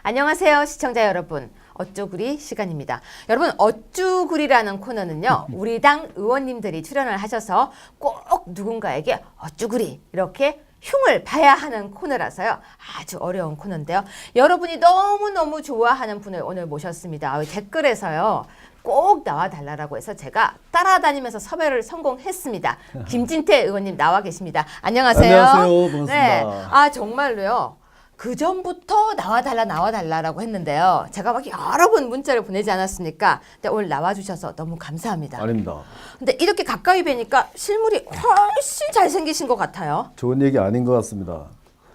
안녕하세요, 시청자 여러분. 어쭈구리 시간입니다. 여러분, 어쭈구리라는 코너는요, 우리 당 의원님들이 출연을 하셔서 꼭 누군가에게 어쭈구리 이렇게 흉을 봐야 하는 코너라서요. 아주 어려운 코너인데요. 여러분이 너무너무 좋아하는 분을 오늘 모셨습니다. 댓글에서요. 꼭 나와달라고 해서 제가 따라다니면서 섭외를 성공했습니다. 김진태 의원님 나와 계십니다. 안녕하세요. 안녕하세요. 반갑습니다. 네. 아, 정말로요. 그 전부터 나와달라라고 했는데요. 제가 막 여러 번 문자를 보내지 않았습니까? 근데 오늘 나와주셔서 너무 감사합니다. 아닙니다. 근데 이렇게 가까이 뵈니까 실물이 훨씬 잘생기신 것 같아요. 좋은 얘기 아닌 것 같습니다.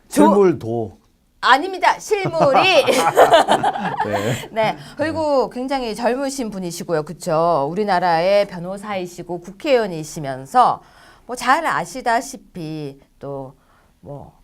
실물도. 아닙니다. 실물이. 네. 네. 그리고 굉장히 젊으신 분이시고요. 그렇죠? 우리나라의 변호사이시고 국회의원이시면서 뭐 잘 아시다시피 또 뭐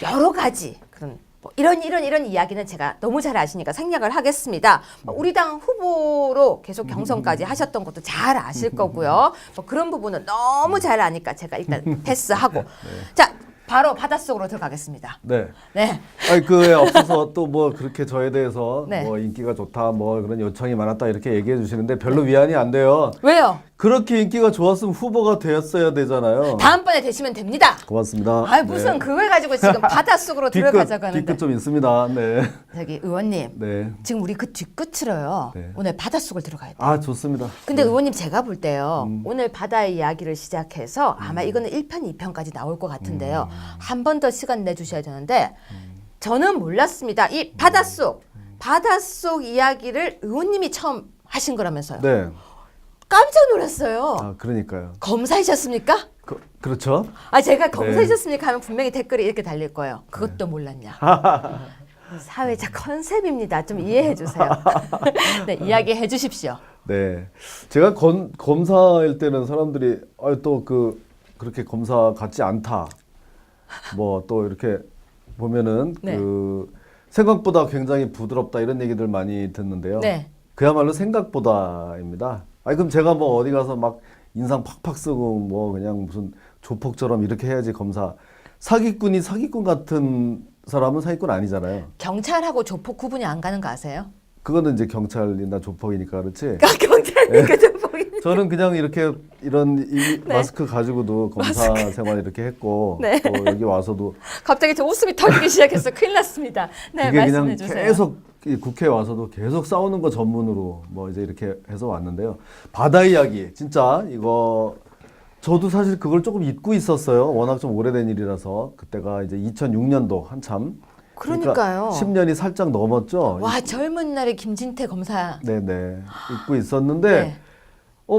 여러 가지 그런 뭐 이런 이야기는 제가 너무 잘 아시니까 생략을 하겠습니다. 우리 당 후보로 계속 경선까지 하셨던 것도 잘 아실 거고요. 뭐 그런 부분은 너무 잘 아니까 제가 일단 패스하고 자 바로 바닷속으로 들어가겠습니다. 네. 네. 아니 그에 앞서서 또 뭐 그렇게 저에 대해서 네. 뭐 인기가 좋다 뭐 그런 요청이 많았다 이렇게 얘기해 주시는데 별로 위안이 안 돼요. 왜요? 그렇게 인기가 좋았으면 후보가 되었어야 되잖아요. 다음번에 되시면 됩니다. 고맙습니다. 아 무슨 그걸 가지고 지금 바닷속으로 들어가자고 하는데. 뒤끝 좀 있습니다. 네. 저기 의원님. 네. 지금 우리 그 뒷끝으로요. 네. 오늘 바닷속을 들어가야 돼요. 아 좋습니다. 근데 의원님 제가 볼 때요. 오늘 바다의 이야기를 시작해서 아마 이거는 1편, 2편까지 나올 것 같은데요. 한 번 더 시간 내주셔야 되는데 저는 몰랐습니다. 이 바닷속 이야기를 의원님이 처음 하신 거라면서요. 네. 깜짝 놀랐어요. 아 그러니까요. 검사이셨습니까? 그렇죠. 아 제가 검사이셨습니까 하면 분명히 댓글이 이렇게 달릴 거예요. 그것도 몰랐냐. 사회자 컨셉입니다. 좀 이해해 주세요. 네, 이야기해 주십시오. 네, 제가 검사일 때는 사람들이 또 그렇게 검사 같지 않다. 뭐 또 이렇게 보면은 네. 그 생각보다 굉장히 부드럽다 이런 얘기들 많이 듣는데요. 네. 그야말로 생각보다입니다. 아니 그럼 제가 뭐 어디 가서 막 인상 팍팍 쓰고 뭐 그냥 무슨 조폭처럼 이렇게 해야지 검사. 사기꾼이 사기꾼 같은 사람은 사기꾼 아니잖아요. 경찰하고 조폭 구분이 안 가는 거 아세요? 그거는 이제 경찰이나 조폭이니까 그렇지. 경찰이니까 조폭이. 저는 그냥 이렇게 이런 네. 마스크 가지고도 검사 생활 이렇게 했고 네. 또 여기 와서도 갑자기 저 웃음이 터지기 시작했어. 큰일 났습니다. 네, 그게 그냥 말씀해 주세요. 계속 이 국회에 와서도 계속 싸우는 거 전문으로 뭐 이제 이렇게 해서 왔는데요. 바다 이야기 진짜 이거 저도 사실 그걸 조금 잊고 있었어요. 워낙 좀 오래된 일이라서 그때가 이제 2006년도 한참. 그러니까요. 10년이 살짝 넘었죠. 와 젊은 날의 김진태 검사. 네네 잊고 있었는데 네.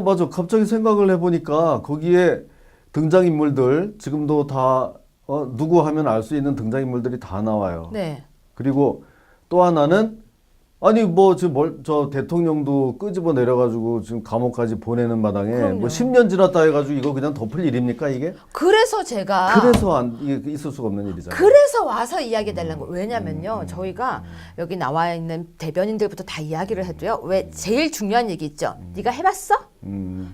맞아. 갑자기 생각을 해보니까 거기에 등장인물들 지금도 다 누구 하면 알 수 있는 등장인물들이 다 나와요. 네. 그리고 또 하나는 아니 뭐 지금 저 대통령도 끄집어 내려가지고 지금 감옥까지 보내는 마당에 그럼요. 뭐 10년 지났다 해가지고 이거 그냥 덮을 일입니까 이게? 그래서 제가 그래서 이게 있을 수가 없는 일이잖아요. 그래서 와서 이야기해 달라는 거예요. 왜냐면요. 저희가 여기 나와 있는 대변인들부터 다 이야기를 해도요. 왜 제일 중요한 얘기 있죠. 네가 해봤어?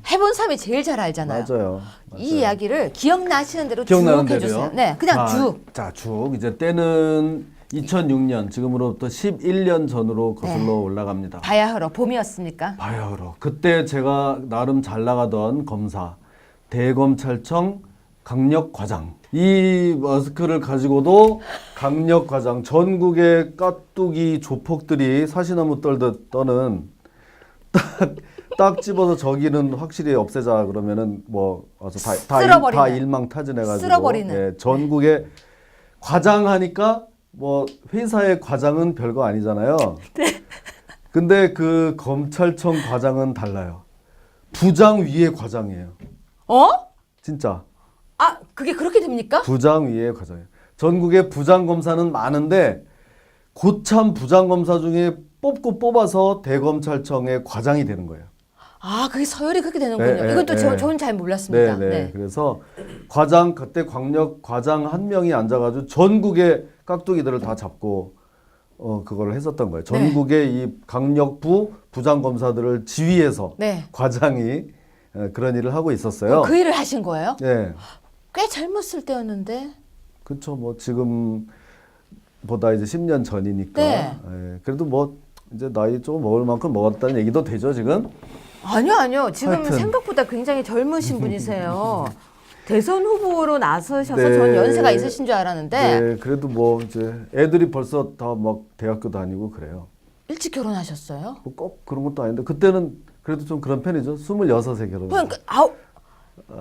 해본 사람이 제일 잘 알잖아요. 맞아요. 이 이야기를 기억나시는 대로 기억나는 쭉 해주세요. 대로요? 네, 그냥 쭉. 자, 쭉. 이제 때는 2006년, 지금으로부터 11년 전으로 거슬러 올라갑니다. 바야흐로 봄이었습니까? 바야흐로. 그때 제가 나름 잘 나가던 검사, 대검찰청 강력과장. 이 마스크를 가지고도 강력과장, 전국의 깍두기 조폭들이 사시나무 떨듯 떠는 딱 집어서 저기는 확실히 없애자 그러면은 뭐 와서 다 일망타진해가지고 쓸어버리는. 예, 전국에 과장 하니까 뭐 회사의 과장은 별거 아니잖아요. 네. 근데 그 검찰청 과장은 달라요. 부장 위의 과장이에요. 어? 진짜. 아, 그게 그렇게 됩니까? 부장 위의 과장이에요. 전국에 부장 검사는 많은데 고참 부장 검사 중에 뽑아서 대검찰청의 과장이 되는 거예요. 아, 그게 서열이 그렇게 되는군요. 네, 이건 또 네. 저는 잘 몰랐습니다. 네. 그래서 그때 광역 과장 한 명이 앉아가지고 전국의 깍두기들을 다 잡고 그걸 했었던 거예요. 전국의 이 강력부 부장 검사들을 지휘해서 네. 과장이 그런 일을 하고 있었어요. 그 일을 하신 거예요? 네, 꽤 젊었을 때였는데. 그렇죠. 뭐 지금 보다 이제 10년 전이니까. 네. 예, 그래도 뭐 이제 나이 좀 먹을 만큼 먹었다는 얘기도 되죠, 지금? 아니요. 지금 하여튼. 생각보다 굉장히 젊으신 분이세요. 대선 후보로 나서셔서 네. 전 연세가 있으신 줄 알았는데 네, 그래도 뭐 이제 애들이 벌써 다 막 대학교 다니고 그래요. 일찍 결혼하셨어요? 뭐 꼭 그런 것도 아닌데 그때는 그래도 좀 그런 편이죠. 26에 결혼. 그러니까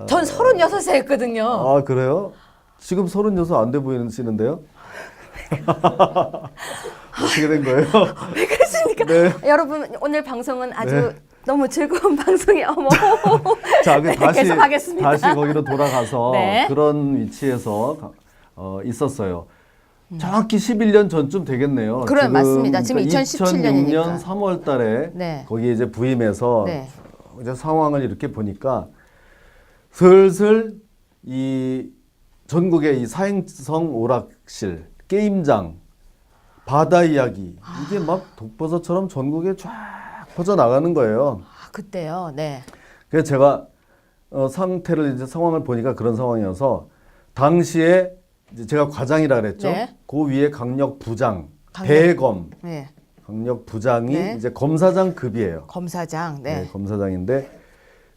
전 36세 했거든요. 아, 그래요? 지금 36 안 돼 보이시는데요? 어떻게 된 거예요? 왜 그러십니까? 네. 여러분 오늘 방송은 아주 네. 너무 즐거운 방송이 어머. 자, 네, 다시 계속하겠습니다. 다시 거기로 돌아가서 네. 그런 위치에서 있었어요. 정확히 11년 전쯤 되겠네요. 그래, 맞습니다. 지금 2006년 2017년이니까. 3월 달에 네. 거기에 이제 부임해서 네. 이제 상황을 이렇게 보니까 슬슬 이 전국의 이 사행성 오락실, 게임장, 바다 이야기 이게 막 독버섯처럼 전국에 쫙 퍼져 나가는 거예요. 그때요. 네. 그래서 제가 상태를 이제 상황을 보니까 그런 상황이어서 당시에 이제 제가 과장이라 그랬죠. 네. 그 위에 강력 부장, 강력- 대검, 네. 강력 부장이 네. 이제 검사장 급이에요. 검사장. 네. 네, 검사장인데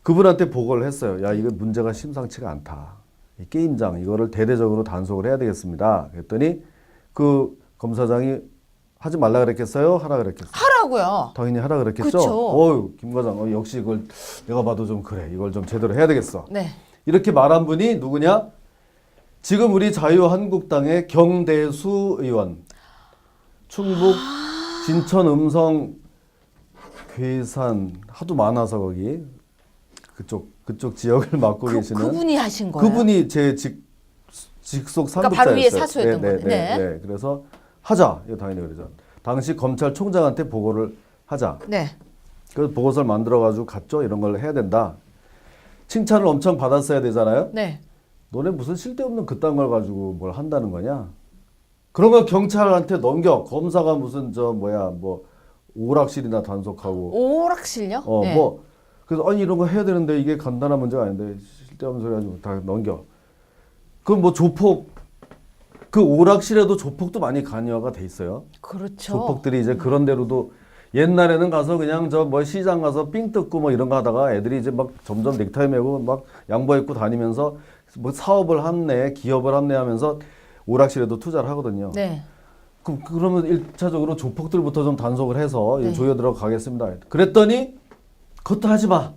그분한테 보고를 했어요. 야, 이거 문제가 심상치가 않다. 이 게임장 이거를 대대적으로 단속을 해야 되겠습니다. 그랬더니 그 검사장이 하지 말라 그랬겠어요? 하라 그랬겠어요? 하라고요. 당연히 하라 그랬겠죠. 그쵸. 어유, 김 과장, 역시 이걸 내가 봐도 좀 그래. 이걸 좀 제대로 해야 되겠어. 네. 이렇게 말한 분이 누구냐? 지금 우리 자유한국당의 경대수 의원, 충북 진천 음성 괴산 하도 많아서 거기 그쪽 지역을 맡고 계시는 그분이 하신 거예요. 그분이 제 직속 그러니까 상급자였어요. 바로 위에 사수였던 네, 거네. 네. 네. 그래서 하자. 이거 당연히 그러죠. 당시 검찰총장한테 보고를 하자. 네. 그래서 보고서를 만들어 가지고 갔죠. 이런 걸 해야 된다. 칭찬을 엄청 받았어야 되잖아요. 네. 너네 무슨 쓸데없는 그딴 걸 가지고 뭘 한다는 거냐? 그런 걸 경찰한테 넘겨. 검사가 무슨 뭐 오락실이나 단속하고 오락실요? 네. 뭐 그래서 아니 이런 거 해야 되는데 이게 간단한 문제가 아닌데 쓸데없는 소리 가지고 다 넘겨. 그럼 뭐 조폭 그 오락실에도 조폭도 많이 관여가 돼 있어요. 그렇죠. 조폭들이 이제 그런 데로도 옛날에는 가서 그냥 시장 가서 삥 뜯고 뭐 이런 거 하다가 애들이 이제 막 점점 넥타이 메고 막 양복 입고 다니면서 뭐 사업을 합네, 기업을 합네 하면서 오락실에도 투자를 하거든요. 네. 그러면 1차적으로 조폭들부터 좀 단속을 해서 네. 조여 들어가겠습니다. 그랬더니 그것도 하지 마.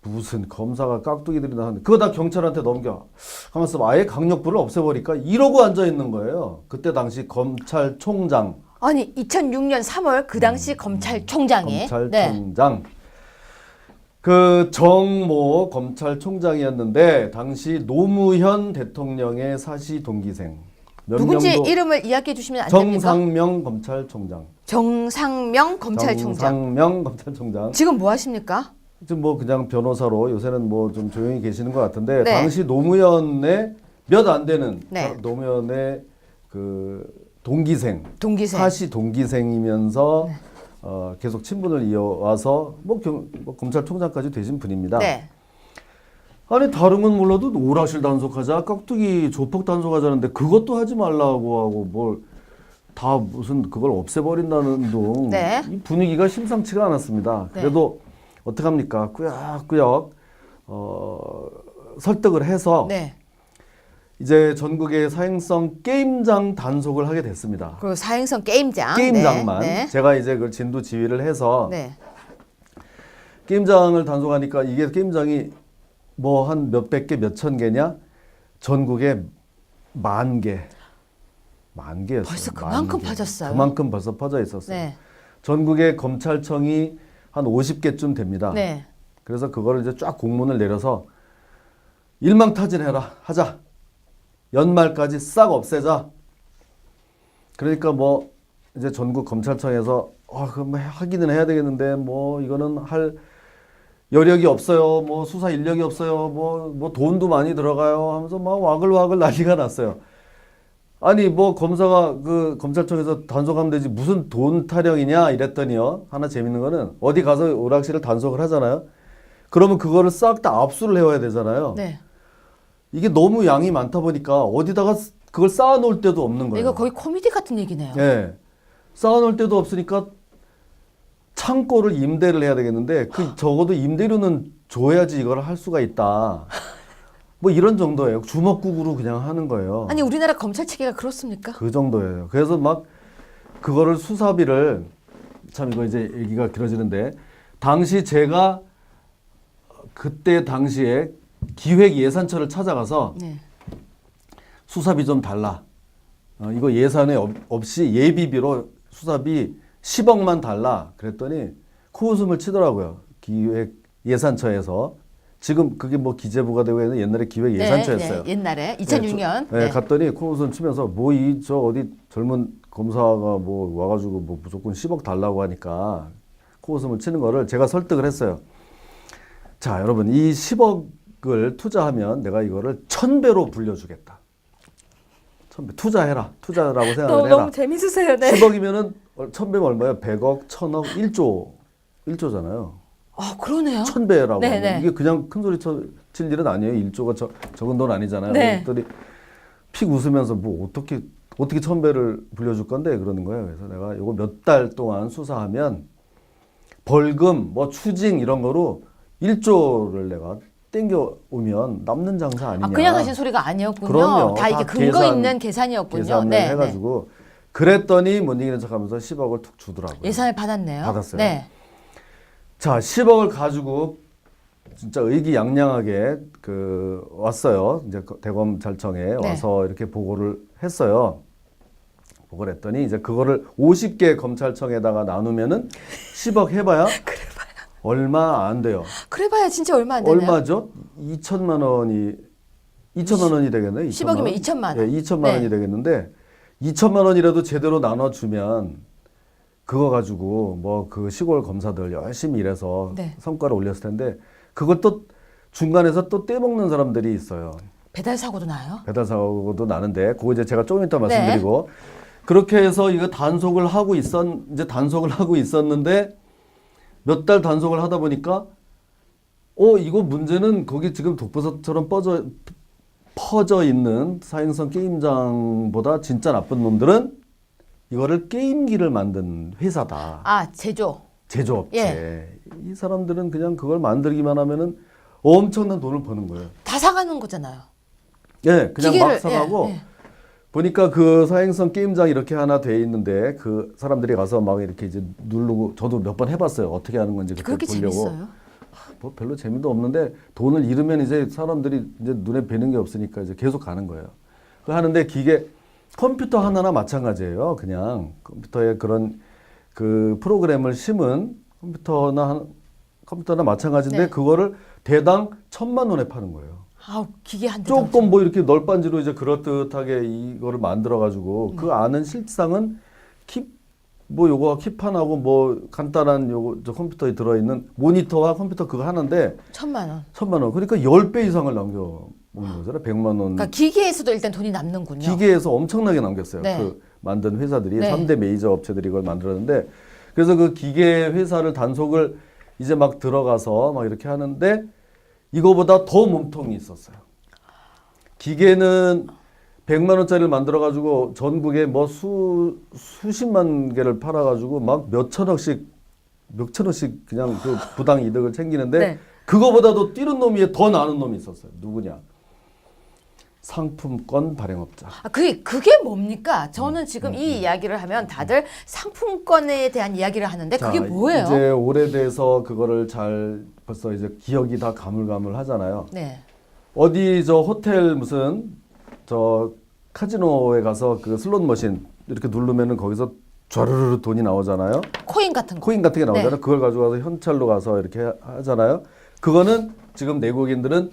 무슨 검사가 깍두기들이 나왔는데 그거 다 경찰한테 넘겨. 하면서 아예 강력부를 없애버릴까? 이러고 앉아 있는 거예요. 그때 당시 검찰총장. 아니 2006년 3월 그 당시 검찰총장이 검찰총장. 그 정모 검찰총장이었는데 당시 노무현 대통령의 사시 동기생. 누군지 명도 이름을 이야기해 주시면 안 됩니까? 정상명 검찰총장. 정상명 검찰총장. 정상명 검찰총장. 지금 뭐 하십니까? 지금 뭐 그냥 변호사로 요새는 뭐 좀 조용히 계시는 것 같은데 네. 당시 노무현의 몇 안 되는 네. 노무현의 그 동기생. 동기생. 사시 동기생이면서 네. 계속 친분을 이어와서 뭐 검찰총장까지 되신 분입니다. 네. 아니 다른 건 몰라도 오락실 단속하자, 깍두기 조폭 단속하자는데 그것도 하지 말라고 하고 뭘 다 무슨 그걸 없애버린다는 둥. 네. 이 분위기가 심상치가 않았습니다. 네. 그래도 어떡합니까? 꾸역꾸역 설득을 해서 네. 이제 전국의 사행성 게임장 단속을 하게 됐습니다. 그리고 사행성 게임장. 게임장만 네. 제가 이제 그걸 진두 지휘를 해서 네. 게임장을 단속하니까 이게 게임장이 뭐 한 몇백 개, 몇천 개냐? 전국에 10,000개. 10,000개였어요. 벌써 그만큼 퍼졌어요. 그만큼 벌써 퍼져 있었어요. 네. 전국의 검찰청이 한 50개쯤 됩니다. 네. 그래서 그거를 이제 쫙 공문을 내려서 일망타진해라. 하자. 연말까지 싹 없애자. 그러니까 뭐 이제 전국 검찰청에서 그럼 하기는 해야 되겠는데 뭐 이거는 할 여력이 없어요. 뭐 수사 인력이 없어요. 뭐 돈도 많이 들어가요. 하면서 막 와글와글 난리가 났어요. 아니 뭐 검사가 그 검찰청에서 단속하면 되지 무슨 돈 타령이냐 이랬더니요. 하나 재밌는 거는 어디 가서 오락실을 단속을 하잖아요. 그러면 그거를 싹 다 압수를 해와야 되잖아요. 네. 이게 너무 양이 많다 보니까 어디다가 그걸 쌓아놓을 데도 없는 거예요. 이거 거의 코미디 같은 얘기네요. 예. 쌓아놓을 데도 없으니까 창고를 임대를 해야 되겠는데 그 적어도 임대료는 줘야지 이걸 할 수가 있다. 뭐 이런 정도예요. 주먹국으로 그냥 하는 거예요. 아니 우리나라 검찰 체계가 그렇습니까? 그 정도예요. 그래서 막 그거를 수사비를 참 이거 이제 얘기가 길어지는데 당시 제가 그때 당시에 기획예산처를 찾아가서 네. 수사비 좀 달라. 이거 예산에 없이 예비비로 수사비 10억만 달라. 그랬더니 코웃음을 치더라고요. 기획예산처에서. 지금 그게 뭐 기재부가 되고 있는 옛날에 기획예산처였어요. 네, 옛날에 2006년. 네, 갔더니 코웃음 치면서 뭐 이 저 어디 젊은 검사가 뭐 와가지고 뭐 무조건 10억 달라고 하니까 코웃음을 치는 거를 제가 설득을 했어요. 자, 여러분 이 10억을 투자하면 내가 이거를 1000배로 불려주겠다. 1000배 투자해라. 투자라고 생각을 해라. 너무 재밌으세요. 네. 10억이면은 1000배면 얼마예요? 100억, 1000억, 1조잖아요. 아 그러네요. 1000배라고. 네네. 이게 그냥 큰 소리 칠 일은 아니에요. 1조가 적은 돈 아니잖아요. 네. 그랬더니 픽 웃으면서 뭐 어떻게 1000배를 불려줄 건데 그러는 거예요. 그래서 내가 이거 몇 달 동안 수사하면 벌금, 뭐 추징 이런 거로 1조를 내가 땡겨 오면 남는 장사 아니냐. 아, 그냥 하신 소리가 아니었군요. 그럼요. 다 이게 근거 있는 계산이었군요. 계산을 네, 해가지고 그랬더니 못 이기는 척하면서 10억을 툭 주더라고요. 예산을 받았네요. 받았어요. 네. 자, 10억을 가지고 진짜 의기양양하게 왔어요. 이제 대검찰청에 와서 이렇게 보고를 했어요. 보고를 했더니 이제 그거를 50개 검찰청에다가 나누면은 10억 해봐야 얼마 안 돼요. 그래봐야 진짜 얼마 안 되네요. 얼마죠? 2천만 원이 되겠네요. 10억이면 2천만 원. 예, 2천만 원이 되겠는데 2천만 원이라도 제대로 나눠주면 그거 가지고 뭐 그 시골 검사들 열심히 일해서 네. 성과를 올렸을 텐데 그걸 또 중간에서 또 떼먹는 사람들이 있어요. 배달 사고도 나요? 배달 사고도 나는데 그거 이제 제가 조금 이따 말씀드리고 그렇게 해서 이거 단속을 하고 있었는데 몇 달 단속을 하다 보니까 이거 문제는 거기 지금 독버섯처럼 퍼져 있는 사행성 게임장보다 진짜 나쁜 놈들은 이거를 게임기를 만든 회사다. 아, 제조업체. 예. 이 사람들은 그냥 그걸 만들기만 하면은 엄청난 돈을 버는 거예요. 다 사가는 거잖아요. 예, 그냥 기계를, 막 사가고 예. 보니까 그 사행성 게임장 이렇게 하나 돼 있는데 그 사람들이 가서 막 이렇게 이제 누르고 저도 몇 번 해봤어요. 어떻게 하는 건지 그때 그렇게 보려고. 재밌어요? 뭐 별로 재미도 없는데 돈을 잃으면 이제 사람들이 이제 눈에 뵈는 게 없으니까 이제 계속 가는 거예요. 그 하는데 컴퓨터 하나나 마찬가지예요. 그냥 컴퓨터에 그런 그 프로그램을 심은 컴퓨터나 마찬가지인데 네. 그거를 대당 1000만 원에 파는 거예요. 아우, 기계 한 대. 조금 뭐 이렇게 널빤지로 이제 그럴듯하게 이거를 만들어 가지고 그 안은 실상은 요거 킵판하고 뭐 간단한 요거 저 컴퓨터에 들어 있는 모니터와 컴퓨터 그거 하나인데 1000만 원. 1000만 원. 그러니까 10배 이상을 남겨 먹는 거잖아요. 100만 원. 그러니까 기계에서도 일단 돈이 남는군요. 기계에서 엄청나게 남겼어요. 네. 그 만든 회사들이 네. 3대 메이저 업체들이 이걸 만들었는데 그래서 그 기계 회사를 단속을 이제 막 들어가서 막 이렇게 하는데 이거보다 더 몸통이 있었어요. 기계는 100만 원짜리를 만들어 가지고 전국에 뭐 수십만 개를 팔아 가지고 막 몇천억씩 그냥 그 부당 이득을 챙기는데 네. 그거보다도 뛰는 놈이 더 나은 놈이 있었어요. 누구냐? 상품권 발행업자. 아, 그게 뭡니까? 저는 지금 이 이야기를 하면 다들 상품권에 대한 이야기를 하는데 그게 뭐예요? 이제 오래돼서 그거를 벌써 이제 기억이 다 가물가물하잖아요. 네. 어디 저 호텔 무슨 저 카지노에 가서 그 슬롯 머신 이렇게 누르면은 거기서 좌르르 돈이 나오잖아요. 코인 같은 거. 코인 같은 게 나오잖아요. 네. 그걸 가지고 가서 현찰로 가서 이렇게 하잖아요. 그거는 지금 내국인들은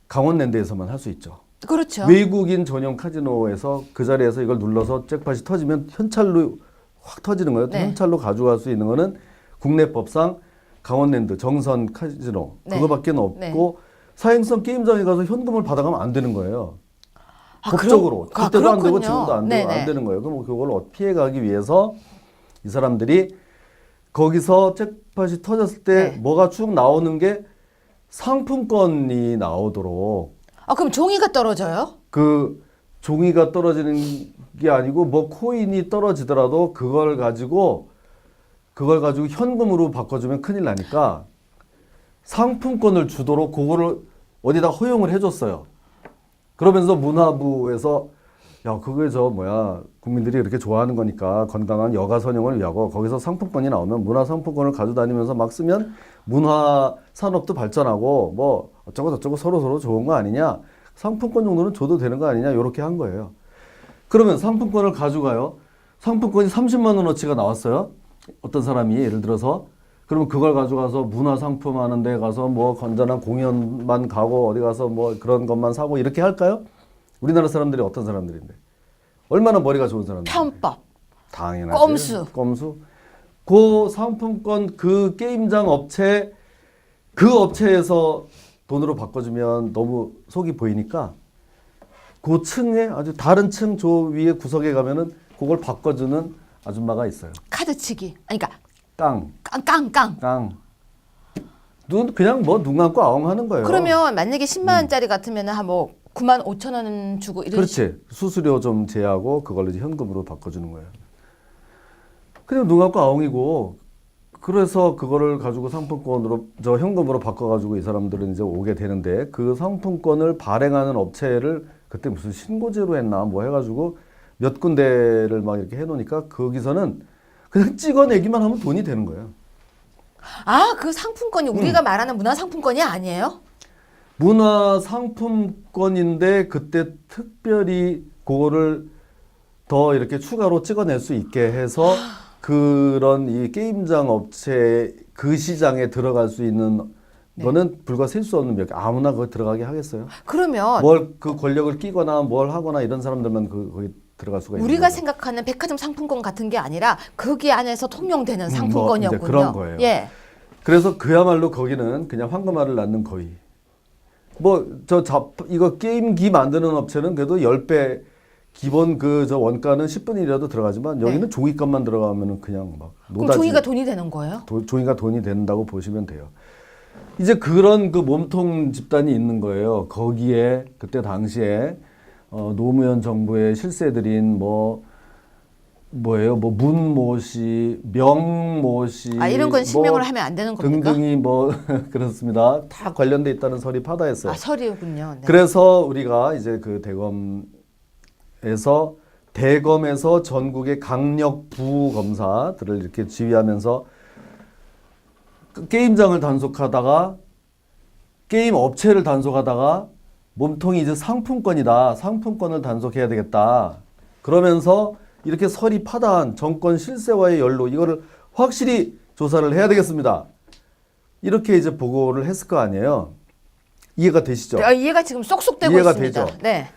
강원랜드에서만 할 수 있죠. 그렇죠. 외국인 전용 카지노에서 그 자리에서 이걸 눌러서 잭팟이 터지면 현찰로 확 터지는 거예요. 네. 현찰로 가져갈 수 있는 거는 국내 법상 강원랜드 정선 카지노 네. 그거밖에 없고 사행성 게임장에 가서 현금을 받아가면 안 되는 거예요. 아, 법적으로 그때도 안 되고 그렇군요. 지금도 안 네네. 되는 거예요. 그럼 그걸 피해가기 위해서 이 사람들이 거기서 잭팟이 터졌을 때 네. 뭐가 쭉 나오는 게 상품권이 나오도록 아, 그럼 종이가 떨어져요? 그 종이가 떨어지는 게 아니고 뭐 코인이 떨어지더라도 그걸 가지고 현금으로 바꿔주면 큰일 나니까 상품권을 주도록 그거를 어디다 허용을 해줬어요. 그러면서 문화부에서 야, 그게 국민들이 이렇게 좋아하는 거니까 건강한 여가 선용을 위하고 거기서 상품권이 나오면 문화 상품권을 가져다니면서 막 쓰면 문화 산업도 발전하고 뭐 어쩌고 저쩌고 서로 좋은 거 아니냐. 상품권 정도는 줘도 되는 거 아니냐. 이렇게 한 거예요. 그러면 상품권을 가져가요. 상품권이 30만 원어치가 나왔어요. 어떤 사람이 예를 들어서 그러면 그걸 가져가서 문화상품 하는 데 가서 뭐 건전한 공연만 가고 어디 가서 뭐 그런 것만 사고 이렇게 할까요? 우리나라 사람들이 어떤 사람들인데? 얼마나 머리가 좋은 사람들? 편법. 당연하지. 꼼수. 그 상품권 그 게임장 업체 그 업체에서 돈으로 바꿔주면 너무 속이 보이니까 그 층에 아주 다른 층 저 위에 구석에 가면은 그걸 바꿔주는 아줌마가 있어요. 카드치기. 아니 그러니까 깡. 깡. 그냥 뭐 눈 감고 아웅 하는 거예요. 그러면 만약에 10만 원짜리 같으면은 한 뭐 9만 5천 원 주고 이런 그렇지. 수수료 좀 제하고 그걸로 이제 현금으로 바꿔주는 거예요. 그냥 눈 감고 아웅이고 그래서 그거를 가지고 상품권으로 현금으로 바꿔가지고 이 사람들은 이제 오게 되는데 그 상품권을 발행하는 업체를 그때 무슨 신고제로 했나 뭐 해가지고 몇 군데를 막 이렇게 해놓으니까 거기서는 그냥 찍어내기만 하면 돈이 되는 거예요. 아, 그 상품권이 우리가 말하는 문화 상품권이 아니에요? 문화 상품권인데 그때 특별히 그거를 더 이렇게 추가로 찍어낼 수 있게 해서 그런 이 게임장 업체 그 시장에 들어갈 수 있는 거는 불과 셀 수 없는 몇 개. 아무나 거기 들어가게 하겠어요? 그러면 뭘 그 권력을 끼거나 뭘 하거나 이런 사람들만 거기 들어갈 수가 있는 우리가 거죠. 생각하는 백화점 상품권 같은 게 아니라 거기 안에서 통용되는 뭐 상품권이었군요. 이제 그런 거예요. 예. 그래서 그야말로 거기는 그냥 황금알을 낳는 거위. 이거 게임기 만드는 업체는 그래도 10배 기본 원가는 10분의 1이라도 들어가지만 여기는 종이값만 들어가면은 그냥 막 그럼 노다지. 종이가 돈이 되는 거예요? 종이가 돈이 된다고 보시면 돼요. 이제 그런 그 몸통 집단이 있는 거예요. 거기에 그때 당시에 노무현 정부의 실세들인 문모씨, 명모씨, 아, 이런 건 실명을 하면 안 되는 겁니까? 등등이 그렇습니다. 다 관련돼 있다는 설이 파다했어요. 아, 설이군요. 네. 그래서 우리가 이제 그 대검에서 전국의 강력 부검사들을 이렇게 지휘하면서 게임장을 단속하다가 게임 업체를 단속하다가 몸통이 이제 상품권이다. 상품권을 단속해야 되겠다. 그러면서 이렇게 설이 파다한 정권 실세와의 연루 이거를 확실히 조사를 해야 되겠습니다. 이렇게 이제 보고를 했을 거 아니에요. 이해가 되시죠? 이해가 지금 쏙쏙 되고 이해가 있습니다. 되죠? 네.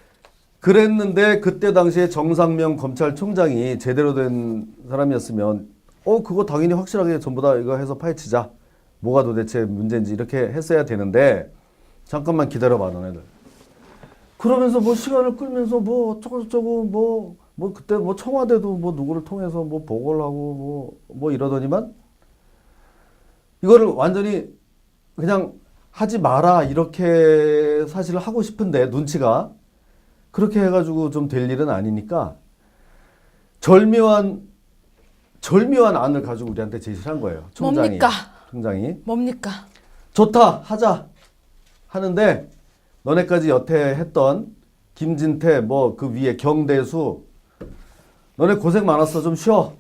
그랬는데 그때 당시에 정상명 검찰총장이 제대로 된 사람이었으면 그거 당연히 확실하게 전부 다 이거 해서 파헤치자. 뭐가 도대체 문제인지 이렇게 했어야 되는데 잠깐만 기다려봐 너네들. 그러면서 시간을 끌면서 어쩌고저쩌고 그때 청와대도 누구를 통해서 보고를 하고 이러더니만 이거를 완전히 그냥 하지 마라 이렇게 사실 하고 싶은데 눈치가 그렇게 해가지고 좀 될 일은 아니니까 절묘한 안을 가지고 우리한테 제시를 한 거예요. 총장이 뭡니까? 좋다 하자 하는데 너네까지 여태 했던 김진태 그 위에 경대수 너네 고생 많았어 좀 쉬어.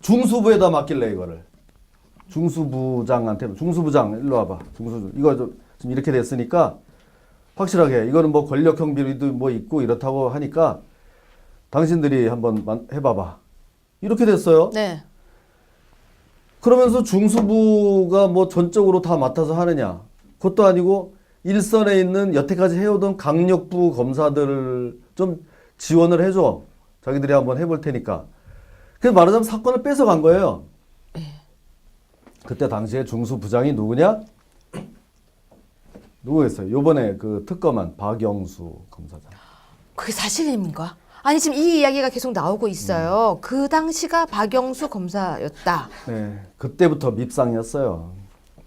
중수부에다 맡길래 이거를 중수부장 일로 와봐. 이거 좀 이렇게 됐으니까 확실하게 이거는 권력형 비리도 있고 이렇다고 하니까 당신들이 한번 해봐봐. 이렇게 됐어요. 네. 그러면서 중수부가 전적으로 다 맡아서 하느냐? 그것도 아니고 일선에 있는 여태까지 해오던 강력부 검사들을 좀 지원을 해줘. 자기들이 한번 해볼 테니까. 그래서 말하자면 사건을 뺏어간 거예요. 그때 당시에 중수부장이 누구냐? 누구였어요? 요번에 그 특검한 박영수 검사장. 그게 사실입니까? 아니 지금 이 이야기가 계속 나오고 있어요. 그 당시가 박영수 검사였다. 네, 그때부터 밉상이었어요.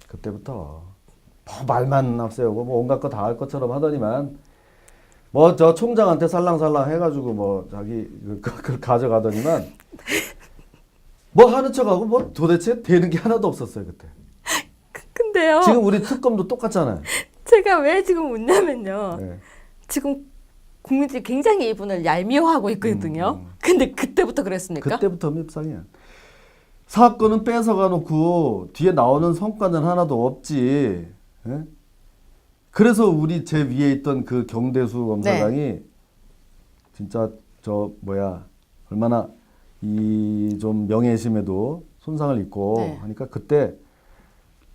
그때부터 말만 앞세우고 온갖 거 다 할 것처럼 하더니만 뭐 저 총장한테 살랑살랑 해가지고 뭐 자기 그걸 가져가더니만 뭐 하는 척하고 뭐 도대체 되는 게 하나도 없었어요 그때. 근데요. 지금 우리 특검도 똑같잖아요. 제가 왜 지금 웃냐면요. 네. 지금 국민들이 굉장히 이분을 얄미워하고 있거든요. 근데 그때부터 그랬습니까? 그때부터 밉상이야. 사건은 뺏어가 놓고 뒤에 나오는 성과는 하나도 없지. 예? 그래서 우리 제 위에 있던 그 경대수 검사장이 네. 진짜 저 뭐야 얼마나 이 좀 명예심에도 손상을 입고 네. 하니까 그때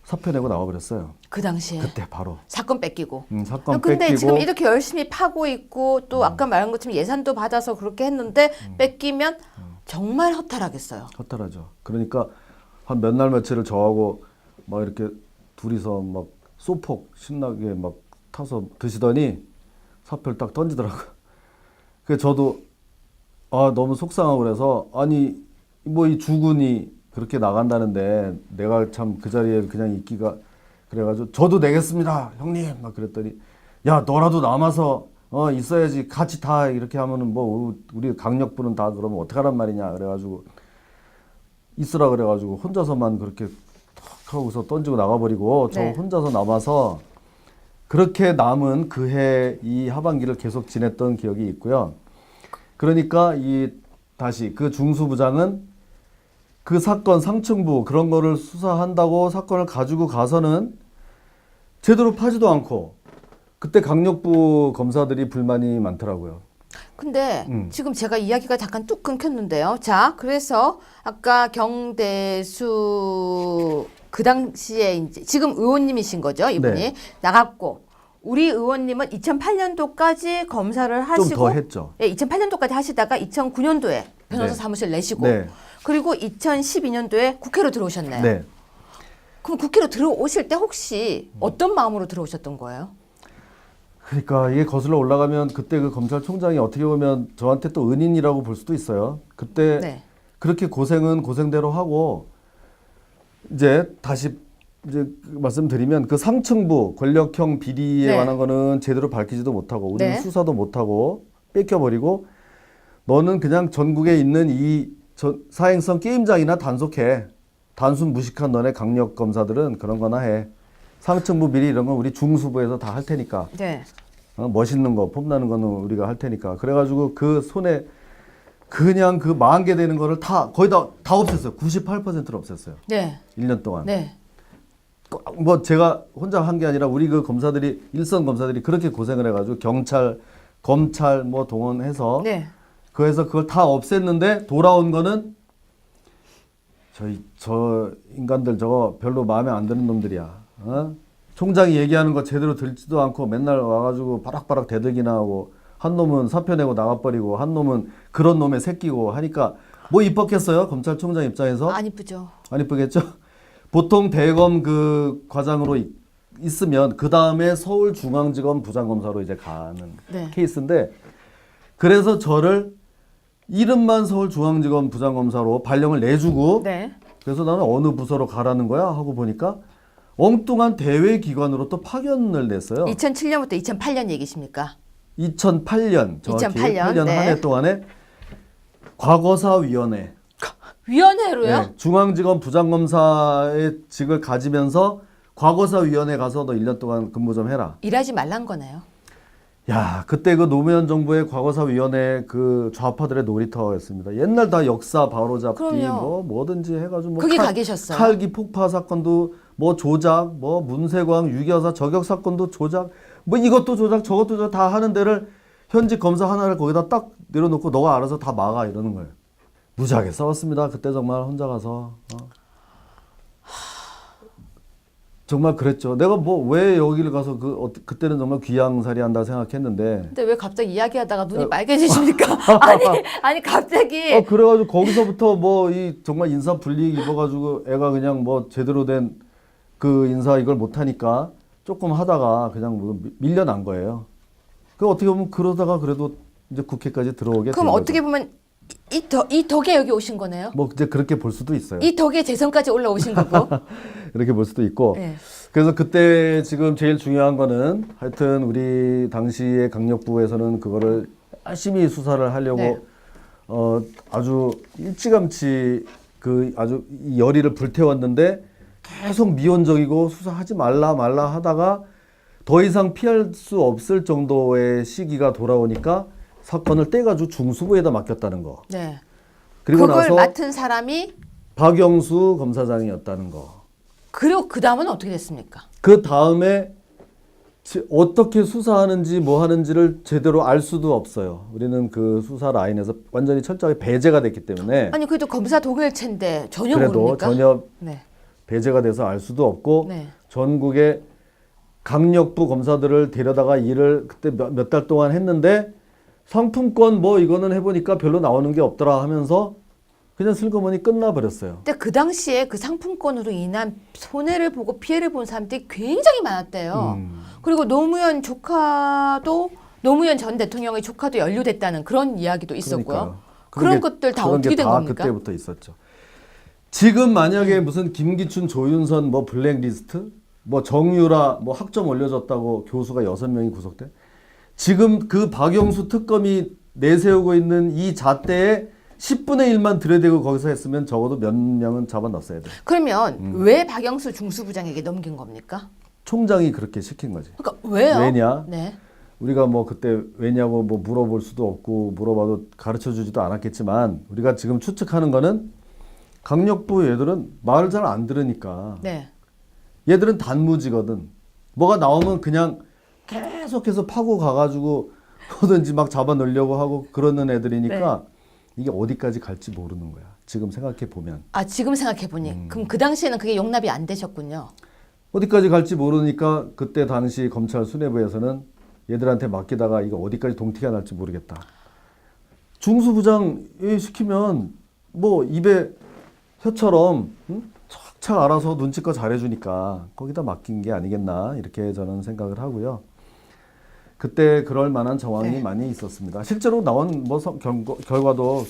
사표 내고 나와버렸어요. 그 당시에 그때 바로 사건 뺏기고. 사건 근데 뺏기고 지금 이렇게 열심히 파고 있고 또 아까 말한 것처럼 예산도 받아서 그렇게 했는데 뺏기면 정말 허탈하겠어요. 허탈하죠. 그러니까 한 몇 날 며칠을 저하고 막 이렇게 둘이서 막 소폭 신나게 막 타서 드시더니 사표를 딱 던지더라고요. 그래서 저도 너무 속상하고 그래서 아니 뭐 이 주군이 그렇게 나간다는데 내가 참 그 자리에 그냥 있기가 그래가지고 저도 내겠습니다 형님 막 그랬더니 야 너라도 남아서 있어야지 같이 다 이렇게 하면은 뭐 우리 강력부는 다 그러면 어떡하란 말이냐 그래가지고 있으라 그래가지고 혼자서만 그렇게 탁 하고서 던지고 나가버리고 저 네. 혼자서 남아서 그렇게 남은 그 해 이 하반기를 계속 지냈던 기억이 있고요. 그러니까 다시 그 중수부장은 그 사건 상층부 그런 거를 수사한다고 사건을 가지고 가서는 제대로 파지도 않고 그때 강력부 검사들이 불만이 많더라고요. 근데 지금 제가 이야기가 잠깐 뚝 끊겼는데요. 자, 그래서 아까 경대수 그 당시에 이제 지금 의원님이신 거죠, 이분이 네. 나갔고 우리 의원님은 2008년도까지 검사를 하시고 좀 더 했죠. 예, 2008년도까지 하시다가 2009년도에 변호사 네. 사무실 내시고 네. 그리고 2012년도에 국회로 들어오셨네요. 네. 그럼 국회로 들어오실 때 혹시 어떤 마음으로 들어오셨던 거예요? 그러니까 이게 거슬러 올라가면 그때 그 검찰총장이 어떻게 보면 저한테 또 은인이라고 볼 수도 있어요. 그때 네. 그렇게 고생은 고생대로 하고 이제 다시 이제 말씀드리면 그 상층부 권력형 비리에 네. 관한 거는 제대로 밝히지도 못하고 우리는 네. 수사도 못하고 뺏겨버리고 너는 그냥 전국에 있는 사행성 게임장이나 단속해. 단순 무식한 너네 강력 검사들은 그런 거나 해. 상층부 비리 이런 건 우리 중수부에서 다 할 테니까. 네. 멋있는 거, 폼나는 거는 우리가 할 테니까. 그래가지고 그 손에 그냥 그 10,000개 되는 거를 거의 다 없앴어요. 98%를 없앴어요. 네. 1년 동안. 네. 뭐 제가 혼자 한 게 아니라 우리 그 검사들이, 일선 검사들이 그렇게 고생을 해가지고 경찰, 검찰 뭐 동원해서 네. 그래서 그걸 다 없앴는데 돌아온 거는 저 인간들 저거 별로 마음에 안 드는 놈들이야. 총장이 얘기하는 거 제대로 듣지도 않고 맨날 와가지고 바락바락 대들기나 하고 한 놈은 사표 내고 나가버리고 한 놈은 그런 놈의 새끼고 하니까 뭐 이뻤겠어요? 검찰총장 입장에서? 안 이쁘죠. 안 이쁘겠죠? 보통 대검 그 과장으로 있으면 그 다음에 서울중앙지검 부장검사로 이제 가는 네. 케이스인데 그래서 저를 이름만 서울중앙지검 부장검사로 발령을 내주고 네. 그래서 나는 어느 부서로 가라는 거야 하고 보니까 엉뚱한 대외기관으로 또 파견을 냈어요. 2007년부터 2008년 얘기십니까? 2008년 정확히 2008년, 8년 네. 한 해 동안에 과거사위원회 위원회로요? 네, 중앙지검 부장검사의 직을 가지면서 과거사위원회 가서 너 1년 동안 근무 좀 해라. 일하지 말란 거네요. 야, 그때 그 노무현 정부의 과거사위원회 그 좌파들의 놀이터였습니다. 옛날 다 역사 바로잡기 그럼요. 뭐 뭐든지 해가지고 뭐 거기 가 계셨어요? 칼기 폭파 사건도 뭐 조작, 뭐 문세광 유교사 저격 사건도 조작, 뭐 이것도 조작 저것도 조작 다 하는 데를 현직 검사 하나를 거기다 딱 내려놓고 너가 알아서 다 막아 이러는 거예요. 무지하게 싸웠습니다. 그때 정말 혼자 가서. 정말 그랬죠. 내가 뭐 왜 여기를 가서 그때는 정말 귀양살이 한다 생각했는데. 근데 왜 갑자기 이야기하다가 눈이 빨개지십니까? 아니 갑자기 그래가지고 거기서부터 뭐 정말 인사 불이익 입어가지고 애가 그냥 뭐 제대로 된 그 인사 이걸 못하니까 조금 하다가 그냥 뭐 밀려난 거예요. 그 어떻게 보면 그러다가 그래도 이제 국회까지 들어오게 그럼 된 어떻게 거죠. 보면 이 덕에 여기 오신 거네요? 뭐 이제 그렇게 볼 수도 있어요. 이 덕에 재선까지 올라오신 거고. 이렇게 볼 수도 있고. 네. 그래서 그때 지금 제일 중요한 거는 하여튼 우리 당시의 강력부에서는 그거를 열심히 수사를 하려고 네. 아주 일찌감치 그 아주 이 열의를 불태웠는데 계속 미온적이고 수사하지 말라 하다가 더 이상 피할 수 없을 정도의 시기가 돌아오니까 사건을 떼가지고 중수부에다 맡겼다는 거. 네. 그리고 그걸 나서 맡은 사람이 박영수 검사장이었다는 거. 그리고 그 다음은 어떻게 됐습니까? 그 다음에 어떻게 수사하는지 뭐 하는지를 제대로 알 수도 없어요. 우리는 그 수사 라인에서 완전히 철저하게 배제가 됐기 때문에 아니 그래도 검사 독일체인데 전혀 그래도 모릅니까? 전혀 네. 배제가 돼서 알 수도 없고 네. 전국의 강력부 검사들을 데려다가 일을 그때 몇 달 동안 했는데 상품권 뭐 이거는 해보니까 별로 나오는 게 없더라 하면서 그냥 슬그머니 끝나버렸어요. 근데 그 당시에 그 상품권으로 인한 손해를 보고 피해를 본 사람들이 굉장히 많았대요. 그리고 노무현 조카도 노무현 전 대통령의 조카도 연루됐다는 그런 이야기도 있었고요. 그러니까요. 그런 것들 다 그런 게 어떻게 된 다 겁니까? 그때부터 있었죠. 지금 만약에 무슨 김기춘, 조윤선 뭐 블랙리스트, 뭐 정유라 뭐 학점 올려줬다고 교수가 6명이 구속돼. 지금 그 박영수 특검이 내세우고 있는 이 잣대에 10분의 1만 들여대고 거기서 했으면 적어도 몇 명은 잡아놨어야 돼. 그러면 왜 박영수 중수부장에게 넘긴 겁니까? 총장이 그렇게 시킨 거지. 그러니까 왜요? 왜냐? 네. 우리가 뭐 그때 왜냐고 뭐 물어볼 수도 없고 물어봐도 가르쳐 주지도 않았겠지만 우리가 지금 추측하는 거는 강력부 얘들은 말을 잘 안 들으니까 네. 얘들은 단무지거든. 뭐가 나오면 그냥 계속해서 파고 가가지고 뭐든지 막 잡아 넣으려고 하고 그러는 애들이니까 이게 어디까지 갈지 모르는 거야. 지금 생각해 보면. 아 지금 생각해 보니 그럼 그 당시에는 그게 용납이 안 되셨군요. 어디까지 갈지 모르니까 그때 당시 검찰 수뇌부에서는 얘들한테 맡기다가 이거 어디까지 동티가 날지 모르겠다. 중수부장 시키면 뭐 입에 혀처럼 착착 알아서 눈치껏 잘해주니까 거기다 맡긴 게 아니겠나 이렇게 저는 생각을 하고요. 그때 그럴 만한 정황이 네. 많이 있었습니다. 실제로 나온 뭐 결과도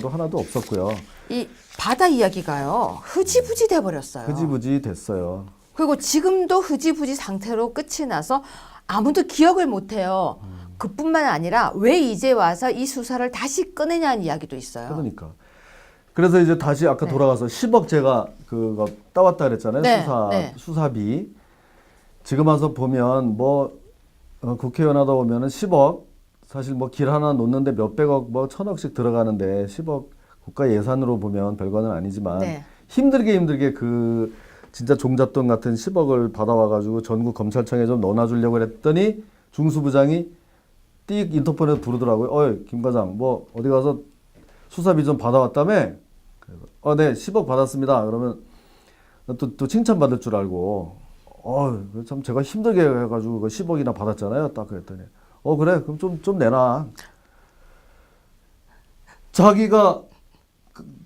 하나도 없었고요. 이 바다 이야기가요 흐지부지 돼 버렸어요. 흐지부지 됐어요. 그리고 지금도 흐지부지 상태로 끝이 나서 아무도 기억을 못 해요. 그뿐만 아니라 왜 이제 와서 이 수사를 다시 꺼내냐는 이야기도 있어요. 그러니까. 그래서 이제 다시 아까 네. 돌아가서 10억 제가 그거 따왔다 그랬잖아요. 네, 네. 수사비. 지금 와서 보면 뭐 국회의원 하다 보면은 10억 사실 뭐 길 하나 놓는데 몇백억 뭐 천억씩 들어가는데 10억 국가 예산으로 보면 별거는 아니지만 네. 힘들게 그 진짜 종잣돈 같은 10억을 받아와가지고 전국 검찰청에 좀 넣어놔주려고 했더니 중수부장이 띡 인터폰에 부르더라고요. 어이 김 과장 뭐 어디 가서 수사비 좀 받아왔다며? 네 10억 받았습니다. 그러면 또 칭찬받을 줄 알고 참 제가 힘들게 해가지고 10억이나 받았잖아요. 딱 그랬더니 그래 그럼 좀 내놔. 자기가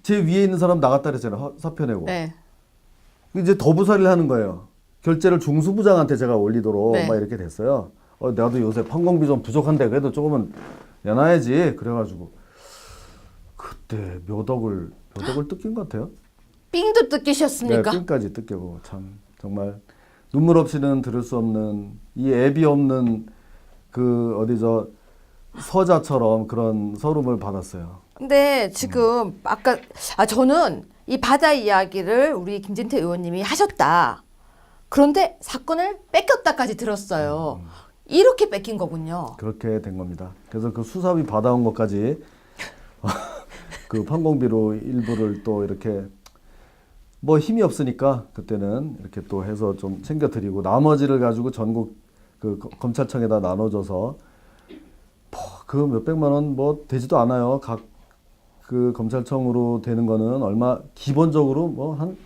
제 위에 있는 사람 나갔다 그랬잖아요. 사표 내고. 네. 이제 더부살이를 하는 거예요. 결제를 중수부장한테 제가 올리도록 네. 막 이렇게 됐어요. 나도 요새 판공비 좀 부족한데 그래도 조금은 내놔야지. 그래가지고 그때 몇 억을 뜯긴 것 같아요. 삥도 뜯기셨습니까? 네, 삥까지 뜯기고 참 정말 눈물 없이는 들을 수 없는 이 애비 없는 그 어디 저 서자처럼 그런 서름을 받았어요. 근데 지금 아까 저는 이 바다 이야기를 우리 김진태 의원님이 하셨다. 그런데 사건을 뺏겼다까지 들었어요. 이렇게 뺏긴 거군요. 그렇게 된 겁니다. 그래서 그 수사비 받아온 것까지 그 판공비로 일부를 또 이렇게 뭐 힘이 없으니까 그때는 이렇게 또 해서 좀 챙겨드리고 나머지를 가지고 전국 그 검찰청에다 나눠줘서 그 몇백만 원 뭐 되지도 않아요. 각 그 검찰청으로 되는 거는 얼마 기본적으로 뭐 한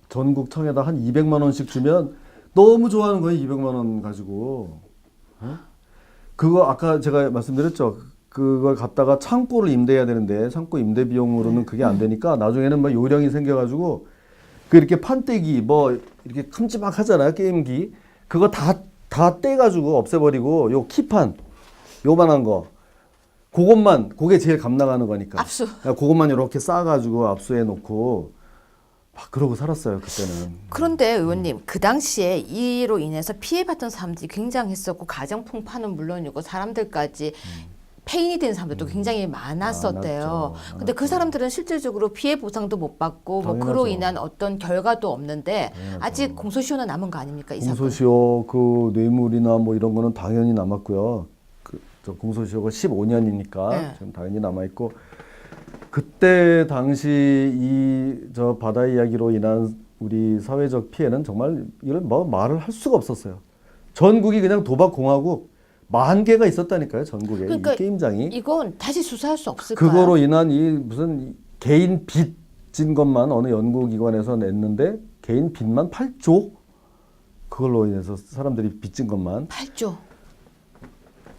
전국 청에다 한 200만 원씩 주면 너무 좋아하는 거예요. 200만 원 가지고. 그거 아까 제가 말씀드렸죠. 그걸 갖다가 창고를 임대해야 되는데 창고 임대 비용으로는 그게 안 되니까 나중에는 뭐 요령이 생겨가지고 그 이렇게 판때기 뭐 이렇게 큼지막 하잖아요. 게임기. 그거 다 떼가지고 없애버리고 요 키판 요만한 거 그게 제일 값 나가는 거니까. 압수. 그것만 이렇게 싸가지고 압수해 놓고 막 그러고 살았어요 그때는. 그런데 의원님 그 당시에 이로 인해서 피해봤던 사람들이 굉장했었고 가정 풍파는 물론이고 사람들까지 폐인이 된 사람들도 굉장히 많았었대요. 많았죠. 근데 그 사람들은 실질적으로 피해 보상도 못 받고 뭐 그로 당연하죠. 인한 어떤 결과도 없는데 당연하죠. 아직 공소시효는 남은 거 아닙니까? 이 사건. 공소시효 그 뇌물이나 뭐 이런 거는 당연히 남았고요. 저 공소시효가 15년이니까 네. 지금 당연히 남아 있고 그때 당시 이 저 바다 이야기로 인한 우리 사회적 피해는 정말 이런 뭐 말을 할 수가 없었어요. 전국이 그냥 도박 공화국 10,000개가 있었다니까요. 전국에 그러니까 이 게임장이. 이건 다시 수사할 수 없을까요? 그거로 인한 이 무슨 개인 빚진 것만 어느 연구기관에서 냈는데 개인 빚만 8조? 그걸로 인해서 사람들이 빚진 것만 8조.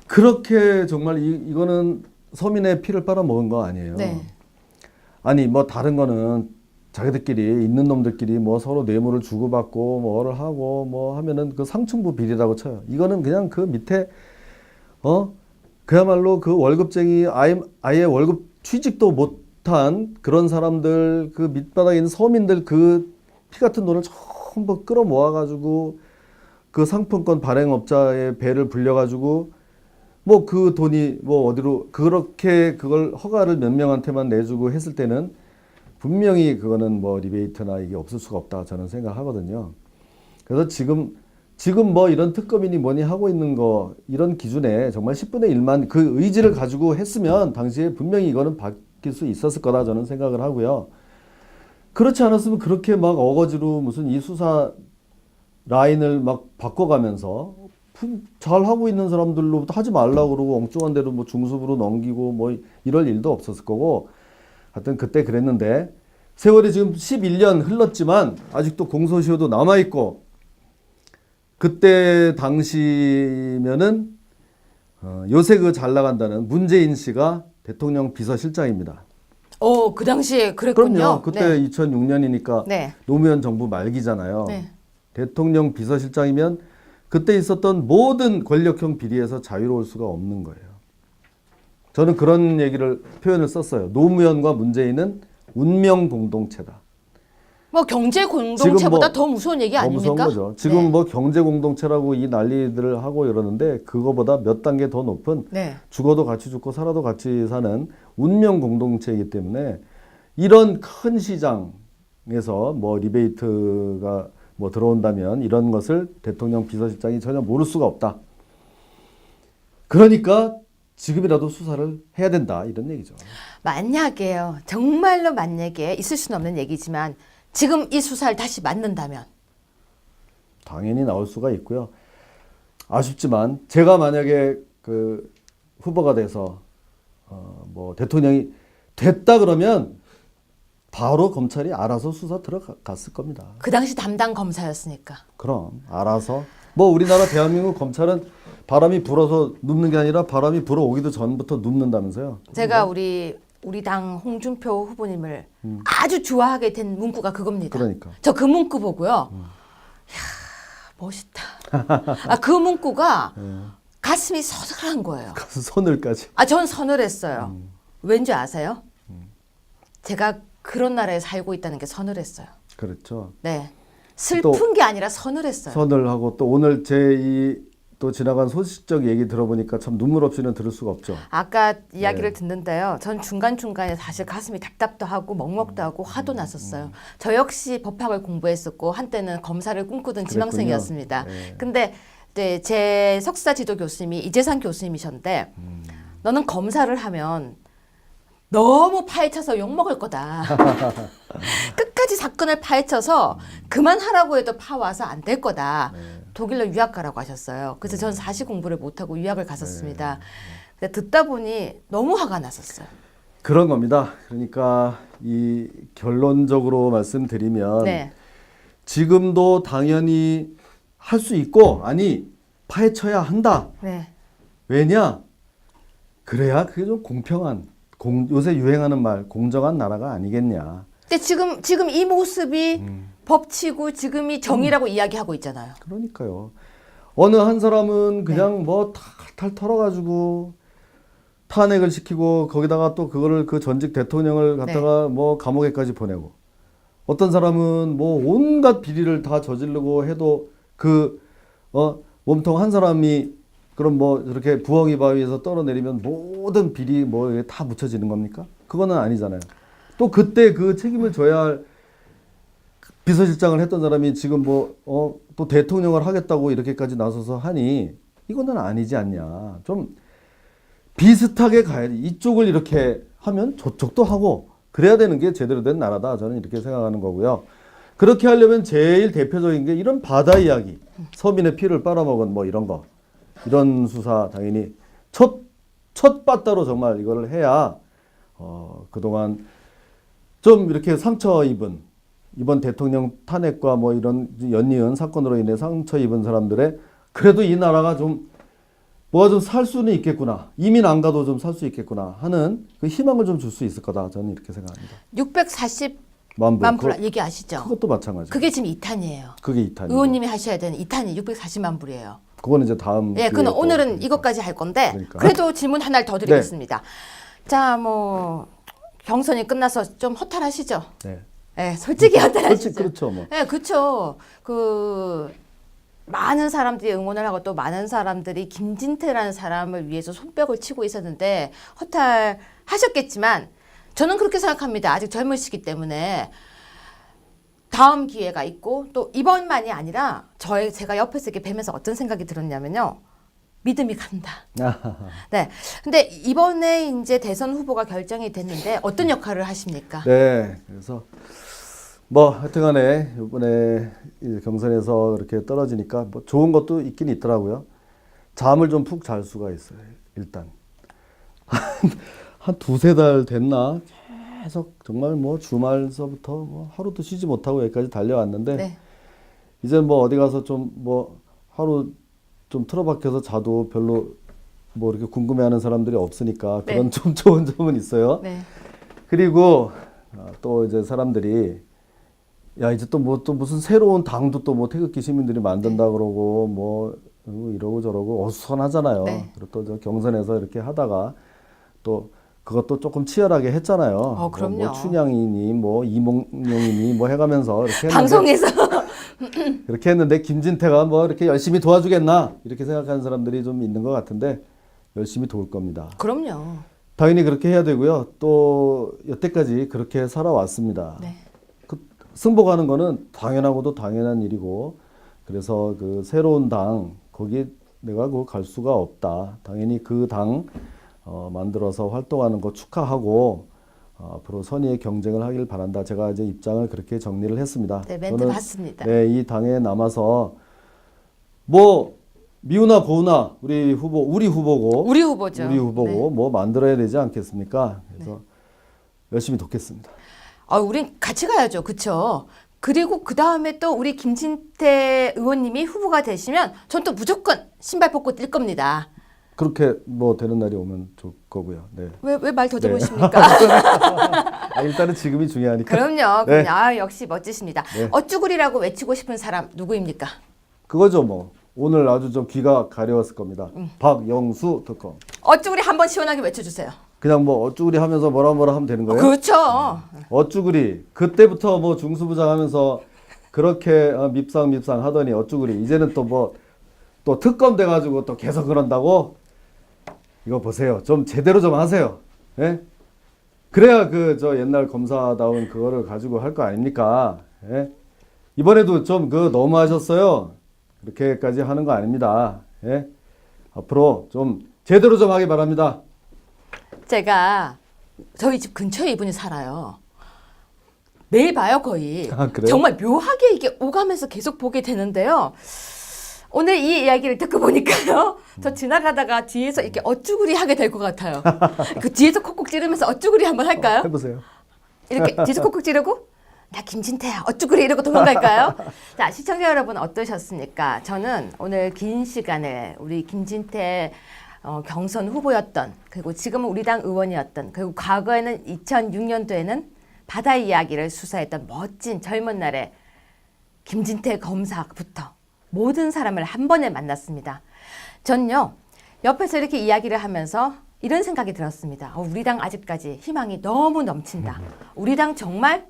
그렇게 정말 이거는 서민의 피를 빨아먹은 거 아니에요. 네. 아니 뭐 다른 거는 자기들끼리 있는 놈들끼리 뭐 서로 뇌물을 주고받고 뭐를 하고 뭐 하면은 그 상층부 비리라고 쳐요. 이거는 그냥 그 밑에 그야말로 그 월급쟁이 아예 월급 취직도 못한 그런 사람들 그 밑바닥에 있는 서민들 그 피 같은 돈을 전부 끌어모아 가지고 그 상품권 발행업자의 배를 불려가지고 뭐 그 돈이 뭐 어디로 그렇게 그걸 허가를 몇 명한테만 내주고 했을 때는 분명히 그거는 뭐 리베이트나 이게 없을 수가 없다 저는 생각하거든요. 그래서 지금 뭐 이런 특검이니 뭐니 하고 있는 거 이런 기준에 정말 10분의 1만 그 의지를 가지고 했으면 당시에 분명히 이거는 바뀔 수 있었을 거다 저는 생각을 하고요. 그렇지 않았으면 그렇게 막 어거지로 무슨 이 수사 라인을 막 바꿔가면서 잘 하고 있는 사람들로부터 하지 말라고 그러고 엉뚱한 대로 뭐 중수부로 넘기고 뭐 이럴 일도 없었을 거고 하여튼 그때 그랬는데 세월이 지금 11년 흘렀지만 아직도 공소시효도 남아있고 그때 당시면은 요새 그 잘 나간다는 문재인 씨가 대통령 비서실장입니다. 그 당시에 그랬군요. 그럼요. 그때 네. 2006년이니까 네. 노무현 정부 말기잖아요. 네. 대통령 비서실장이면 그때 있었던 모든 권력형 비리에서 자유로울 수가 없는 거예요. 저는 그런 표현을 썼어요. 노무현과 문재인은 운명 공동체다. 뭐 경제 공동체보다 뭐 더 무서운 얘기 더 무서운 아닙니까? 거죠. 지금 네. 뭐 경제 공동체라고 이 난리들을 하고 이러는데 그거보다 몇 단계 더 높은 네. 죽어도 같이 죽고 살아도 같이 사는 운명 공동체이기 때문에 이런 큰 시장에서 뭐 리베이트가 뭐 들어온다면 이런 것을 대통령 비서실장이 전혀 모를 수가 없다. 그러니까 지금이라도 수사를 해야 된다 이런 얘기죠. 만약에요. 정말로 만약에 있을 수는 없는 얘기지만 지금 이 수사를 다시 맞는다면 당연히 나올 수가 있고요. 아쉽지만 제가 만약에 그 후보가 돼서 뭐 대통령이 됐다 그러면 바로 검찰이 알아서 수사 들어갔을 겁니다. 그 당시 담당 검사였으니까. 그럼 알아서 뭐 우리나라 대한민국 검찰은 바람이 불어서 눕는 게 아니라 바람이 불어오기도 전부터 눕는다면서요. 제가 우리 당 홍준표 후보님을 아주 좋아하게 된 문구가 그겁니다. 그러니까. 저 그 문구 보고요. 이야, 멋있다. 그 문구가 가슴이 서늘한 거예요. 손을까지. 전 서늘했어요. 왠지 아세요? 제가 그런 나라에 살고 있다는 게 서늘했어요. 그렇죠. 네. 슬픈 게 아니라 서늘했어요. 선을하고 또 오늘 또 지나간 소식적 얘기 들어보니까 참 눈물 없이는 들을 수가 없죠. 아까 이야기를 듣는데요. 전 중간중간에 사실 가슴이 답답도 하고 먹먹도 하고 화도 났었어요. 저 역시 법학을 공부했었고 한때는 검사를 꿈꾸던 지망생이었습니다. 네. 근데 네, 제 석사 지도 교수님이 이재상 교수님이셨는데 너는 검사를 하면 너무 파헤쳐서 욕먹을 거다. 끝까지 사건을 파헤쳐서 그만하라고 해도 파와서 안 될 거다. 독일로 유학 가라고 하셨어요. 그래서 전 사시 공부를 못하고 유학을 갔었습니다. 근데 듣다 보니 너무 화가 났었어요. 그런 겁니다. 그러니까 이 결론적으로 말씀드리면 네. 지금도 당연히 할 수 있고 아니 파헤쳐야 한다. 네. 왜냐? 그래야 그게 좀 공평한 요새 유행하는 말 공정한 나라가 아니겠냐. 근데 지금 이 모습이 법치고 지금이 정의라고 이야기하고 있잖아요. 그러니까요. 어느 한 사람은 그냥 뭐 탈탈 털어가지고 탄핵을 시키고 거기다가 또 그거를 그 전직 대통령을 갖다가 뭐 감옥에까지 보내고 어떤 사람은 뭐 온갖 비리를 다 저지르고 해도 몸통 한 사람이 그럼 뭐 이렇게 부엉이 바위에서 떨어내리면 모든 비리 뭐 다 묻혀지는 겁니까? 그거는 아니잖아요. 또 그때 그 책임을 져야 할 비서실장을 했던 사람이 지금 또 대통령을 하겠다고 이렇게까지 나서서 하니 이거는 아니지 않냐. 좀 비슷하게 가야지. 이쪽을 이렇게 하면 저쪽도 하고 그래야 되는 게 제대로 된 나라다. 저는 이렇게 생각하는 거고요. 그렇게 하려면 제일 대표적인 게 이런 바다 이야기. 서민의 피를 빨아먹은 뭐 이런 거. 이런 수사 당연히 첫 바다로 정말 이거를 해야 그동안 좀 이렇게 상처 입은 이번 대통령 탄핵과 뭐 이런 연이은 사건으로 인해 상처 입은 사람들의 그래도 이 나라가 좀 뭐가 좀 살 수는 있겠구나. 이민 안 가도 좀 살 수 있겠구나 하는 그 희망을 좀 줄 수 있을 거다. 저는 이렇게 생각합니다. 640만 불 얘기아시죠? 그것도 마찬가지. 그게 지금 2탄이에요. 그게 2탄. 의원님이 하셔야 되는 2탄이 640만 불이에요. 그거는 이제 다음. 네, 그건 오늘은 이것까지 할 건데 그러니까. 그래도 질문 하나를 더 드리겠습니다. 자, 뭐 경선이 끝나서 좀 허탈하시죠? 네. 네, 솔직히 허탈하시죠. 그렇죠, 뭐. 네, 그렇죠. 많은 사람들이 응원을 하고 또 많은 사람들이 김진태라는 사람을 위해서 손뼉을 치고 있었는데 허탈하셨겠지만 저는 그렇게 생각합니다. 아직 젊으시기 때문에 다음 기회가 있고 또 이번만이 아니라 제가 옆에서 이렇게 뵈면서 어떤 생각이 들었냐면요. 믿음이 간다. 네. 근데 이번에 이제 대선 후보가 결정이 됐는데 어떤 역할을 하십니까? 네. 그래서 뭐 하여튼간에 이번에 경선에서 이렇게 떨어지니까 뭐 좋은 것도 있긴 있더라고요. 잠을 좀 푹 잘 수가 있어요. 일단 한 두세 달 됐나 계속 정말 뭐 주말서부터 뭐 하루도 쉬지 못하고 여기까지 달려왔는데 네. 이제 뭐 어디 가서 좀 뭐 하루 좀 틀어박혀서 자도 별로 뭐 이렇게 궁금해하는 사람들이 없으니까 그런 네. 좀 좋은 점은 있어요. 네. 그리고 또 이제 사람들이 야 이제 또 무슨 새로운 당도 또 뭐 태극기 시민들이 만든다 그러고 뭐 이러고 저러고 어수선하잖아요. 네. 그리고 또 저 경선에서 이렇게 하다가 또 그것도 조금 치열하게 했잖아요. 그럼요. 뭐 춘향이니 뭐 이몽룡이니 뭐 해가면서 이렇게 했는데 방송에서 그렇게 했는데 김진태가 뭐 이렇게 열심히 도와주겠나 이렇게 생각하는 사람들이 좀 있는 것 같은데 열심히 도울 겁니다. 그럼요. 당연히 그렇게 해야 되고요. 또 여태까지 그렇게 살아왔습니다. 네. 승복하는 거는 당연하고도 당연한 일이고 그래서 그 새로운 당 거기 내가 그거 갈 수가 없다. 당연히 그 당 만들어서 활동하는 거 축하하고 앞으로 선의의 경쟁을 하길 바란다. 제가 이제 입장을 그렇게 정리를 했습니다. 네, 멘트 맞습니다. 네, 이 당에 남아서 뭐 미우나 고우나 우리 후보고 우리 후보죠. 우리 후보고 네. 뭐 만들어야 되지 않겠습니까? 그래서 열심히 돕겠습니다. 우린 같이 가야죠. 그렇죠? 그리고 그 다음에 또 우리 김진태 의원님이 후보가 되시면 전 또 무조건 신발 벗고 뛸 겁니다. 그렇게 뭐 되는 날이 오면 좋을 거고요. 네. 왜 말 더듬으십니까? 일단은 지금이 중요하니까. 그럼요. 네. 역시 멋지십니다. 네. 어쭈구리라고 외치고 싶은 사람 누구입니까? 그거죠 뭐. 오늘 아주 좀 귀가 가려웠을 겁니다. 박영수 특검. 어쭈구리 한번 시원하게 외쳐주세요. 그냥 뭐 어쭈구리 하면서 뭐라 하면 되는 거예요? 그렇죠. 어쭈구리. 그때부터 뭐 중수부장 하면서 그렇게 밉상 하더니 어쭈구리. 이제는 또 뭐 또 특검 돼가지고 또 계속 그런다고? 이거 보세요. 좀 제대로 좀 하세요. 예? 그래야 그 저 옛날 검사다운 그거를 가지고 할 거 아닙니까? 예? 이번에도 좀 너무 하셨어요. 그렇게까지 하는 거 아닙니다. 예? 앞으로 좀 제대로 좀 하기 바랍니다. 제가 저희 집 근처에 이분이 살아요. 매일 봐요, 거의. 그래요? 정말 묘하게 이게 오가면서 계속 보게 되는데요. 오늘 이 이야기를 듣고 보니까요. 저 지나가다가 뒤에서 이렇게 어쭈구리 하게 될 것 같아요. 그 뒤에서 콕콕 찌르면서 어쭈구리 한번 할까요? 해보세요. 이렇게 뒤에서 콕콕 찌르고 나 김진태야 어쭈구리 이러고 도망갈까요? 자, 시청자 여러분 어떠셨습니까? 저는 오늘 긴 시간을 우리 김진태 경선 후보였던 그리고 지금은 우리 당 의원이었던 그리고 과거에는 2006년도에는 바다 이야기를 수사했던 멋진 젊은 날의 김진태 검사부터 모든 사람을 한 번에 만났습니다. 전요 옆에서 이렇게 이야기를 하면서 이런 생각이 들었습니다. 우리 당 아직까지 희망이 너무 넘친다. 우리 당 정말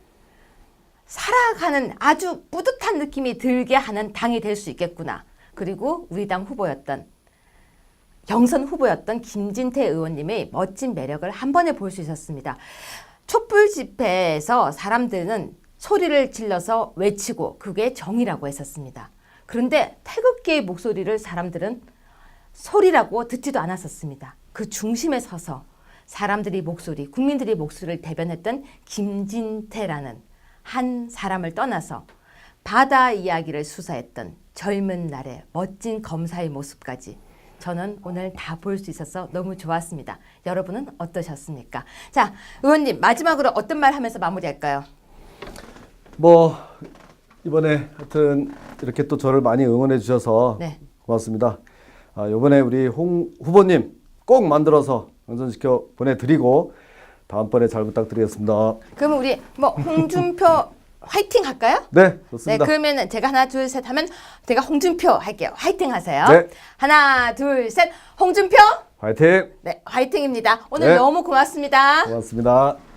살아가는 아주 뿌듯한 느낌이 들게 하는 당이 될 수 있겠구나. 그리고 우리 당 후보였던 경선 후보였던 김진태 의원님의 멋진 매력을 한 번에 볼 수 있었습니다. 촛불 집회에서 사람들은 소리를 질러서 외치고 그게 정의라고 했었습니다. 그런데 태극기의 목소리를 사람들은 소리라고 듣지도 않았었습니다. 그 중심에 서서 사람들이 목소리, 국민들이 목소리를 대변했던 김진태라는 한 사람을 떠나서 바다 이야기를 수사했던 젊은 날의 멋진 검사의 모습까지 저는 오늘 다 볼 수 있어서 너무 좋았습니다. 여러분은 어떠셨습니까? 자, 의원님 마지막으로 어떤 말 하면서 마무리할까요? 뭐 이번에 하여튼 이렇게 또 저를 많이 응원해 주셔서 네. 고맙습니다. 이번에 우리 홍 후보님 꼭 만들어서 당선시켜 보내드리고 다음번에 잘 부탁드리겠습니다. 그러면 우리 뭐 홍준표 화이팅 할까요? 네, 네, 좋습니다. 그러면 제가 하나, 둘, 셋 하면 제가 홍준표 할게요. 화이팅 하세요. 네. 하나, 둘, 셋. 홍준표? 화이팅! 네, 화이팅입니다. 오늘 네. 너무 고맙습니다. 고맙습니다.